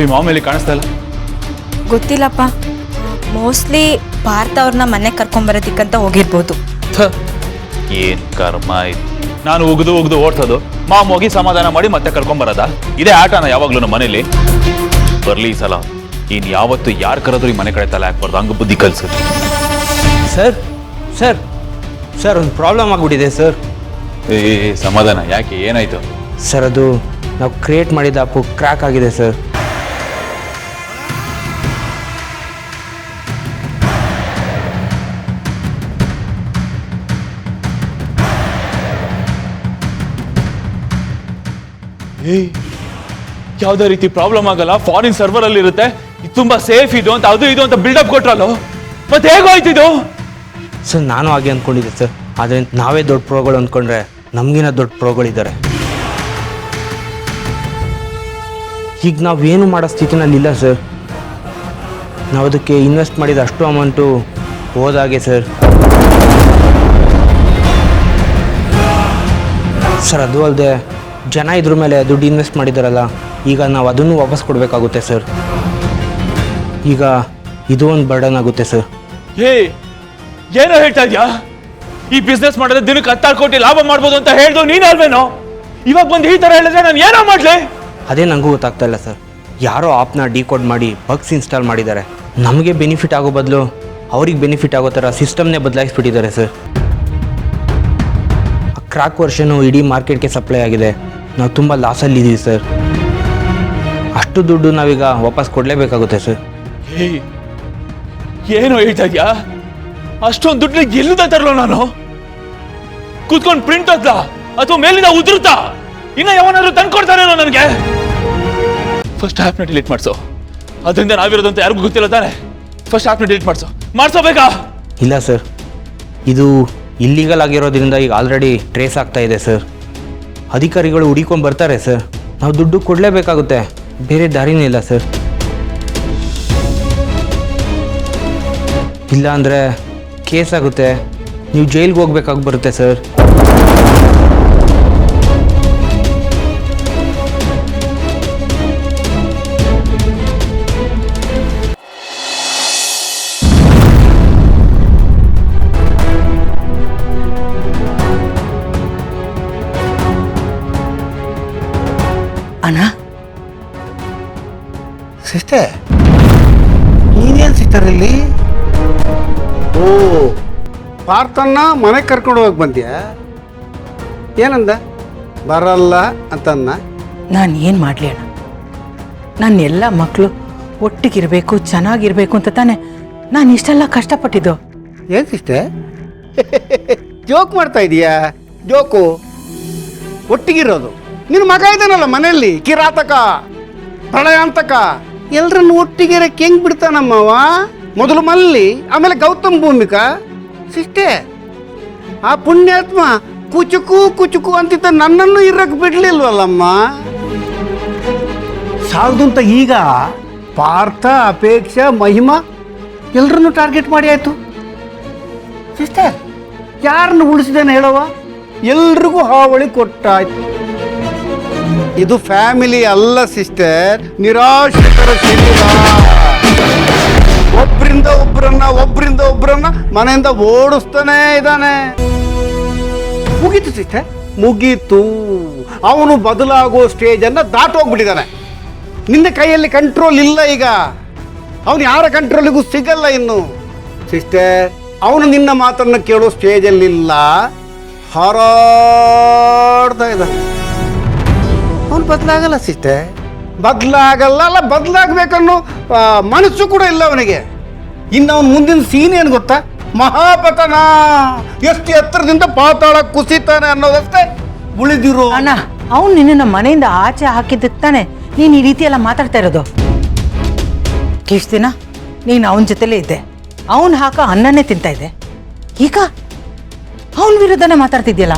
ಈ ಮಾಮೇಲಿ ಕಾಣಿಸ್ತಾ ಇಲ್ಲ. ಗೊತ್ತಿಲ್ಲಪ್ಪ, ಮೋಸ್ಟ್ಲಿ ಭಾರತ ಅವ್ರನ್ನ ಮನೆ ಕರ್ಕೊಂಬರೋದಿಕ್ಕಂತ ಹೋಗಿರ್ಬೋದು. ಏನ್ ಕರ್ಮ ಇದು. ನಾನು ಉಗ್ದು ಓಡ್ಸೋದು, ಮಾಮ್ ಹೋಗಿ ಸಮಾಧಾನ ಮಾಡಿ ಮತ್ತೆ ಕರ್ಕೊಂಬರೋದ? ಇದೇ ಆಟನ ಯಾವಾಗ್ಲೂ ನಮ್ಮ ಮನೇಲಿ. ಬರ್ಲಿ ಈ ಸಲ ಇನ್ ಯಾವತ್ತು ಯಾರು ಕರೆದ್ರು ಈ ಮನೆ ಕಡೆ ತಲೆ ಹಾಕ್ಬಾರ್ದು, ಹಂಗ ಬುದ್ಧಿ ಕಲ್ಸೋದು. ಸರ್ ಸರ್ ಸರ್ ಒಂದು ಪ್ರಾಬ್ಲಮ್ ಆಗಿಬಿಟ್ಟಿದೆ ಸರ್. ಸಮಾಧಾನ ಯಾಕೆ, ಏನಾಯ್ತು? ಸರ್ ಅದು ನಾವು ಕ್ರಿಯೇಟ್ ಮಾಡಿದ ಆಪು ಕ್ರ್ಯಾಕ್ ಆಗಿದೆ ಸರ್. ಯಾವ್ದೇ ರೀತಿ ಪ್ರಾಬ್ಲಮ್ ಆಗಲ್ಲ, ಫಾರಿನ್ ಸರ್ವರ್ ಅಲ್ಲಿ ಇರುತ್ತೆ, ಇದು ತುಂಬಾ ಸೇಫ್ ಇದು ಅಂತ ಅದು ಇದು ಅಂತ ಬಿಲ್ಡಪ್ ಕೊಟ್ರಲ್ಲ, ಮತ್ತೆ ಹೇಗೋಯ್ತಿದು? ಸರ್ ನಾನು ಹಾಗೆ ಅಂದ್ಕೊಂಡಿದ್ದೆ ಸರ್, ಆದರೆ ನಾವೇ ದೊಡ್ಡ ಪ್ರೋಗಳು ಅಂದ್ಕೊಂಡ್ರೆ ನಮಗಿನ ದೊಡ್ಡ ಪ್ರೋಗಳಿದ್ದಾರೆ. ಈಗ ನಾವೇನು ಮಾಡೋ ಸ್ಥಿತಿನಲ್ಲಿಲ್ಲ ಸರ್. ನಾವು ಅದಕ್ಕೆ ಇನ್ವೆಸ್ಟ್ ಮಾಡಿದ ಅಷ್ಟು ಅಮೌಂಟು ಹೋದಾಗೆ ಸರ್. ಸರ್ ಅದು ಅಲ್ಲದೆ ಜನ ಇದ್ರ ಮೇಲೆ ದುಡ್ಡು ಇನ್ವೆಸ್ಟ್ ಮಾಡಿದಾರಲ್ಲ, ಈಗ ನಾವು ಅದನ್ನು ವಾಪಸ್ ಕೊಡಬೇಕಾಗುತ್ತೆ ಸರ್. ಈಗ ಇದು ಒಂದು ಬರ್ಡನ್ ಆಗುತ್ತೆ ಸರ್. ಏನೋ ಹೇಳ್ತಾ ಇದ್ಯಾ? ಈ ಬಿಸ್ನೆಸ್ ಮಾಡಿದ್ರೆ ದಿನಕ್ಕೆ 16 ಕೋಟಿ ಲಾಭ ಮಾಡ್ಬೋದು ಅಂತ ಹೇಳ್ದು ನೀನ್ ಅಲ್ವೇನೋ? ಇವಾಗ ಬಂದು ಈ ತರ ಹೇಳಿದ್ರೆ ನಾನು ಏನೋ ಮಾಡ್ಲಿ? ಅದೇ ನನಗೂ ಗೊತ್ತಾಗ್ತಾ ಇಲ್ಲ ಸರ್. ಯಾರೋ ಆಪ್ನ ಡಿಕೋಡ್ ಮಾಡಿ ಬಗ್ಸ್ ಇನ್ಸ್ಟಾಲ್ ಮಾಡಿದ್ದಾರೆ. ನಮಗೆ ಬೆನಿಫಿಟ್ ಆಗೋ ಬದಲು ಅವ್ರಿಗೆ ಬೆನಿಫಿಟ್ ಆಗೋ ಥರ ಸಿಸ್ಟಮ್ನೇ ಬದಲಾಯಿಸ್ಬಿಟ್ಟಿದ್ದಾರೆ ಸರ್. ಕ್ರಾಕ್ ವರ್ಷನು ಇಡೀ ಮಾರ್ಕೆಟ್ಗೆ ಸಪ್ಲೈ ಆಗಿದೆ. ನಾವು ತುಂಬ ಲಾಸಲ್ಲಿದ್ದೀವಿ ಸರ್. ಅಷ್ಟು ದುಡ್ಡು ನಾವೀಗ ವಾಪಸ್ ಕೊಡಲೇಬೇಕಾಗುತ್ತೆ ಸರ್. ಏನೋ ಹೇಳ್ತಾ ಇದ್ಯಾ? ಅಷ್ಟೊಂದು ದುಡ್ಡು ಎಲ್ಲಿಂದ ತರಲೋ ನಾನು? ಕೂತ್ಕೊಂಡು ಪ್ರಿಂಟ್ ಅದ್ಲ ಅಥವಾ ಮೇಲಿಂದ ಉದುರುತ್ತಾ? ಇನ್ನ ಯಾವನಾದ್ರು ತಂದ್ಕೊಡ್ತಾನೇನೋ ನನಗೆ? ಫಸ್ಟ್ ಆ್ಯಪ್ನ ಡಿಲೀಟ್ ಮಾಡಿಸೋ. ಅದರಿಂದ ನಾವಿರೋದು ಅಂತ ಯಾರಿಗೂ ಗೊತ್ತಿಲ್ಲ ತಾನೆ. ಫಸ್ಟ್ ಆ್ಯಪ್ನ ಡಿಲೀಟ್ ಮಾಡಿಸೋಬೇಕಾ? ಇಲ್ಲ ಸರ್, ಇದು ಇಲ್ಲೀಗಲ್ ಆಗಿರೋದ್ರಿಂದ ಈಗ ಆಲ್ರೆಡಿ ಟ್ರೇಸ್ ಆಗ್ತಾ ಇದೆ ಸರ್. ಅಧಿಕಾರಿಗಳು ಹುಡಿಕೊಂಡು ಬರ್ತಾರೆ ಸರ್. ನಾವು ದುಡ್ಡು ಕೊಡಲೇಬೇಕಾಗುತ್ತೆ, ಬೇರೆ ದಾರಿನೇ ಇಲ್ಲ ಸರ್. ಇಲ್ಲ ಅಂದರೆ ಕೇಸ್ ಆಗುತ್ತೆ, ನೀವು ಜೈಲ್ಗೆ ಹೋಗ್ಬೇಕಾಗಿ ಬರುತ್ತೆ ಸರ್. ಅಣ್ಣ, ಸಿಸ್ಟರ್ ನೀನೇನು ಸಿಸ್ಟರ್ ಇಲ್ಲಿ? ಓ, ಪಾರ್ಥನ್ನ ಮನೆಗೆ ಕರ್ಕೊಂಡು ಹೋಗಿ ಬಂದ್ಯಾ? ಏನಂದ? ಬರಲ್ಲ ಅಂತನ್ನ? ನಾನು ಏನು ಮಾಡಲಿ ಅಣ್ಣ? ನನ್ನ ಎಲ್ಲ ಮಕ್ಕಳು ಒಟ್ಟಿಗಿರಬೇಕು, ಚೆನ್ನಾಗಿರ್ಬೇಕು ಅಂತ ತಾನೆ ನಾನು ಇಷ್ಟೆಲ್ಲ ಕಷ್ಟಪಟ್ಟಿದ್ದು. ಏನು ಸಿಸ್ಟರ್ ಜೋಕ್ ಮಾಡ್ತಾ ಇದೀಯಾ? ಜೋಕು ಒಟ್ಟಿಗಿರೋದು. ನಿನ್ನ ಮಗ ಇದ್ದಾನಲ್ಲ ಮನೆಯಲ್ಲಿ, ಕಿರಾತಕ ಪ್ರಳಯಾಂತಕ, ಎಲ್ರನ್ನು ಒಟ್ಟಿಗಿರಕ್ಕೆ ಹೆಂಗ್ ಬಿಡ್ತಾನಮ್ಮವ? ಮೊದಲು ಮಲ್ಲಿ, ಆಮೇಲೆ ಗೌತಮ್ ಭೂಮಿಕಾ. ಸಿಸ್ಟೆ ಆ ಪುಣ್ಯಾತ್ಮ ಕುಚುಕು ಕುಚುಕು ಅಂತಿದ್ದ ನನ್ನನ್ನು ಇರಕ್ಕೆ ಬಿಡ್ಲಿಲ್ವಲ್ಲಮ್ಮ. ಸಾಲದು ಅಂತ ಈಗ ಪಾರ್ಥ, ಅಪೇಕ್ಷಾ, ಮಹಿಮಾ ಎಲ್ರನ್ನು ಟಾರ್ಗೆಟ್ ಮಾಡಿ ಆಯ್ತು. ಸಿಸ್ಟರ್ ಯಾರನ್ನು ಉಳಿಸಿದೇನೆ ಹೇಳವ? ಎಲ್ರಿಗೂ ಹಾವಳಿ ಕೊಟ್ಟಾಯ್ತು. ಇದು ಫ್ಯಾಮಿಲಿ ಅಲ್ಲ ಸಿಸ್ಟರ್, ನಿರಾಶ್ರಿತರ ಶಿಬಿರ. ಒಬ್ಬರಿಂದ ಒಬ್ಬರನ್ನ ಮನೆಯಿಂದ ಓಡಿಸ್ತಾನೆ ಇದ್ದಾನೆ. ಮುಗೀತು ಸಿಸ್ಟರ್, ಮುಗೀತು. ಅವನು ಬದಲಾಗೋ ಸ್ಟೇಜನ್ನು ದಾಟೋಗ್ಬಿಟ್ಟಿದ್ದಾನೆ. ನಿನ್ನ ಕೈಯಲ್ಲಿ ಕಂಟ್ರೋಲ್ ಇಲ್ಲ ಈಗ. ಅವನು ಯಾರ ಕಂಟ್ರೋಲಿಗೂ ಸಿಗಲ್ಲ ಇನ್ನು. ಸಿಸ್ಟರ್, ಅವನು ನಿನ್ನ ಮಾತನ್ನು ಕೇಳೋ ಸ್ಟೇಜಲ್ಲಿಲ್ಲ, ಹಾರಾಡ್ತಾ ಇದ್ದಾನೆ. ಅವನು ಬದಲಾಗಲ್ಲ ಸಿಸ್ಟರ್, ಬದಲಾಗಲ್ಲ. ಬದಲಾಗಬೇಕನ್ನೋ ಮನಸ್ಸು ಕೂಡ ಇಲ್ಲ ಅವನಿಗೆ. ಇನ್ನು ಅವನ ಮುಂದಿನ ಸೀನ್ ಏನು ಗೊತ್ತಾ? ಮಹಾಪತನ. ಎಷ್ಟು ಎತ್ತರದಿಂದ ಪಾತಾಳ ಕುಸಿತಾನೆ ಅನ್ನೋದಷ್ಟೇ ಉಳಿದಿರೋ. ಅಣ್ಣ, ಅವ್ನು ನಿನ್ನ ಮನೆಯಿಂದ ಆಚೆ ಹಾಕಿದ್ದಕ್ಕೆ ತಾನೆ ನೀನು ಈ ರೀತಿ ಎಲ್ಲ ಮಾತಾಡ್ತಾ ಇರೋದು. ಇಷ್ಟು ದಿನ ನೀನು ಅವನ ಜೊತೆಲೇ ಇದ್ದೆ, ಅವನು ಹಾಕ ಅನ್ನನೇ ತಿಂತಾ ಇದ್ದೆ. ಈಗ ಅವನ ವಿರುದ್ಧನೇ ಮಾತಾಡ್ತಿದ್ಯಲ್ಲ.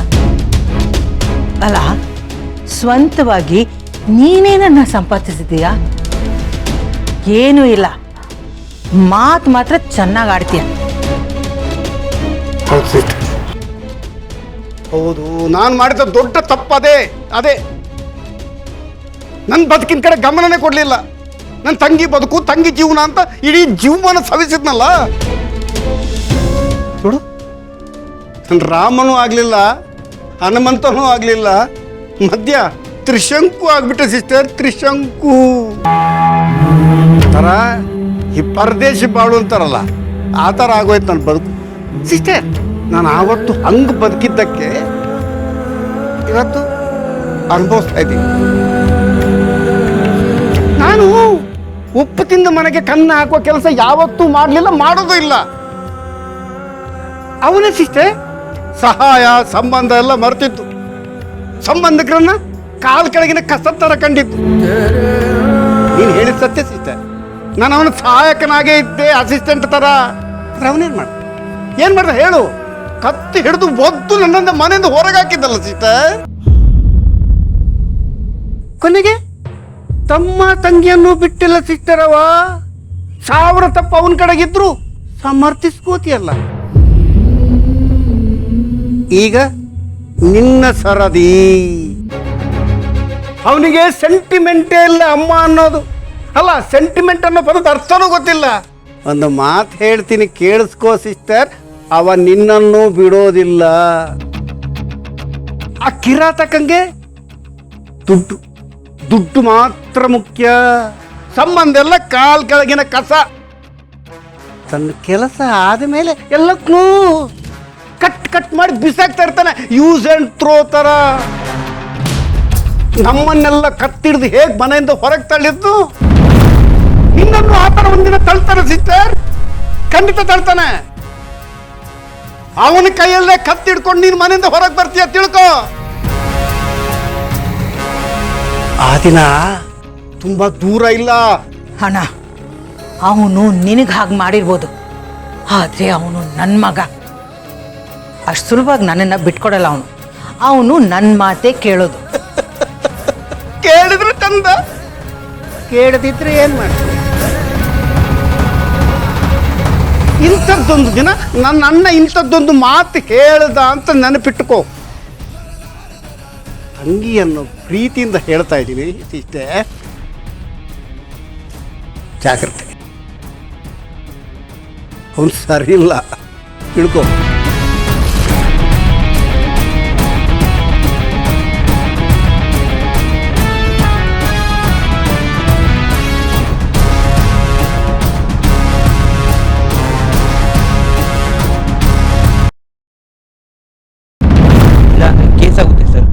ಅಲ್ಲ, ಸ್ವಂತವಾಗಿ ನೀನೇನನ್ನ ಸಂಪಾದಿಸಿದೀಯಾ? ಏನೂ ಇಲ್ಲ, ಮಾತು ಮಾತ್ರ ಚೆನ್ನಾಗಿ ಆಡ್ತೀಯ. ಹೌದು, ನಾನು ಮಾಡಿದ ದೊಡ್ಡ ತಪ್ಪು ಅದೇ. ನನ್ನ ಬದುಕಿನ ಕಡೆ ಗಮನನೇ ಕೊಡಲಿಲ್ಲ. ನನ್ನ ತಂಗಿ ಬದುಕು ತಂಗಿ ಜೀವನ ಅಂತ ಇಡೀ ಜೀವನ ಸವಿಸಿದ್ನಲ್ಲ. ನೋಡು, ನನ್ನ ರಾಮನೂ ಆಗಲಿಲ್ಲ, ಹನುಮಂತನೂ ಆಗಲಿಲ್ಲ, ಮಧ್ಯ ತ್ರಿಶಂಕು ಆಗ್ಬಿಟ್ಟೆ ಸಿಸ್ಟರ್, ತ್ರಿಶಂಕು ಥರ ಈ ಪರದೇಶಿ ಬಾಳು ಅಂತಾರಲ್ಲ ಆ ಥರ ಆಗೋಯ್ತು ನನ್ನ ಬದುಕು ಸಿಸ್ಟರ್. ನಾನು ಆವತ್ತು ಹಂಗೆ ಬದುಕಿದ್ದಕ್ಕೆ ಇವತ್ತು ಅನುಭವಿಸ್ತಾ ಇದ್ದೀನಿ. ನಾನು ಉಪ್ಪು ತಿಂದ ಮನೆಗೆ ಕಣ್ಣು ಹಾಕುವ ಕೆಲಸ ಯಾವತ್ತೂ ಮಾಡಲಿಲ್ಲ, ಮಾಡೋದು ಇಲ್ಲ. ಅವನೇ ಸಿಸ್ಟರ್ ಸಹಾಯ ಸಂಬಂಧ ಎಲ್ಲ ಮರ್ತಿತ್ತು, ಸಂಬಂಧಿಕರನ್ನ ಕಾಲ್ ಕೆಳಗಿನ ಕಸ ತರ ಕಂಡಿತ್ತು. ನೀನು ಹೇಳಿದ ಸತ್ಯ ಸಿಸ್ಟರ್, ನಾನು ಅವನ ಸಹಾಯಕನಾಗೇ ಇದ್ದೆ, ಅಸಿಸ್ಟೆಂಟ್ ತರ. ಏನ್ ಮಾಡ್ದ ಹೇಳು? ಕತ್ತಿ ಹಿಡಿದು ಒದ್ದು ನನ್ನಿಂದ ಮನೆಯಿಂದ ಹೊರಗೆ ಹಾಕಿದ್ದಲ್ಲ ಸಿಸ್ಟರ್. ಕೊನೆಗೆ ತಮ್ಮ ತಂಗಿಯನ್ನು ಬಿಟ್ಟಿಲ್ಲ ಸಿಸ್ಟರ್. ಅವ 1000 ತಪ್ಪು ಅವನ ಕಡೆಗಿದ್ರು ಸಮರ್ಥಿಸ್ಕೋತಿಯಲ್ಲ. ಈಗ ನಿನ್ನ ಸರದಿ. ಅವನಿಗೆ ಸೆಂಟಿಮೆಂಟೇ ಇಲ್ಲ ಅಮ್ಮ ಅನ್ನೋದು. ಅಲ್ಲ, ಸೆಂಟಿಮೆಂಟ್ ಅನ್ನೋ ಪದದ ಅರ್ಥನೂ ಗೊತ್ತಿಲ್ಲ. ಒಂದು ಮಾತು ಹೇಳ್ತೀನಿ ಕೇಳಿಸ್ಕೋ ಸಿಸ್ಟರ್, ಅವ ನಿನ್ನನ್ನು ಬಿಡೋದಿಲ್ಲ. ಆ ಕಿರಾತಕಂಗೆ ದುಡ್ಡು ದುಡ್ಡು ಮಾತ್ರ ಮುಖ್ಯ, ಸಂಬಂಧ ಎಲ್ಲ ಕಾಲ್ ಕೆಳಗಿನ ಕಸ. ತನ್ನ ಕೆಲಸ ಆದಮೇಲೆ ಎಲ್ಲ ಕ್ಲೋಸ್, ಕಟ್ ಮಾಡಿ ಬಿಸಾಕ್ತಾ ಇರ್ತಾನೆ, ಯೂಸ್ ಅಂಡ್ ಥ್ರೋ ತರ. ನಮ್ಮನ್ನೆಲ್ಲ ಕತ್ತಿಡ್ದು ಹೇಗೆ ಮನೆಯಿಂದ ಹೊರಗೆ ತಳ್ಳಿದ್ದು, ನಿನ್ನನ್ನು ಆ ಥರ ಒಂದಿನ ತಳ್ತಾನೆ ಸಿಸ್ಟರ್, ಖಂಡಿತ ತಳ್ತಾನೆ. ಅವನ ಕೈಯಲ್ಲೇ ಕತ್ತಿಡ್ಕೊಂಡು ನೀನು ಮನೆಯಿಂದ ಹೊರಗೆ ಬರ್ತೀಯ ತಿಳ್ಕೊ. ಆ ದಿನ ತುಂಬಾ ದೂರ ಇಲ್ಲ. ಹಣ ಅವನು ನಿನಗೆ ಹಾಗೆ ಮಾಡಿರ್ಬೋದು, ಆದರೆ ಅವನು ನನ್ನ ಮಗ. ಅಷ್ಟು ಸುಲಭವಾಗಿ ನನ್ನನ್ನು ಬಿಟ್ಕೊಡಲ್ಲ ಅವನು. ಅವನು ನನ್ನ ಮಾತೇ ಕೇಳೋದು. ಕೇಳಿದ್ರೆ ಚಂದ, ಕೇಳದಿದ್ರೆ ಏನ್ ಮಾಡ್ತೀವಿ? ಇಂಥದ್ದೊಂದು ದಿನ ನನ್ನ ಅಣ್ಣ ಇಂಥದ್ದೊಂದು ಮಾತು ಹೇಳ್ದ ಅಂತ ನೆನಪಿಟ್ಟುಕೋ. ತಂಗಿಯನ್ನು ಪ್ರೀತಿಯಿಂದ ಹೇಳ್ತಾ ಇದ್ದೀನಿ ಇಷ್ಟೇ, ಜಾಗ್ರತೆ. ಅವನು ಸರಿ ಇಲ್ಲ, ತಿಳ್ಕೊ. ಇಲ್ಲ ಅಂದರೆ ಕೇಸ್ ಆಗುತ್ತೆ ಸರ್,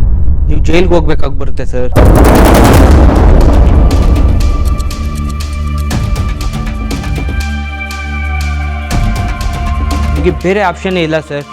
ನೀವು ಜೈಲ್ಗೆ ಹೋಗ್ಬೇಕಾಗಿ ಬರುತ್ತೆ ಸರ್. ನಿಮಗೆ ಬೇರೆ ಆಪ್ಷನ್ನೇ ಇಲ್ಲ ಸರ್.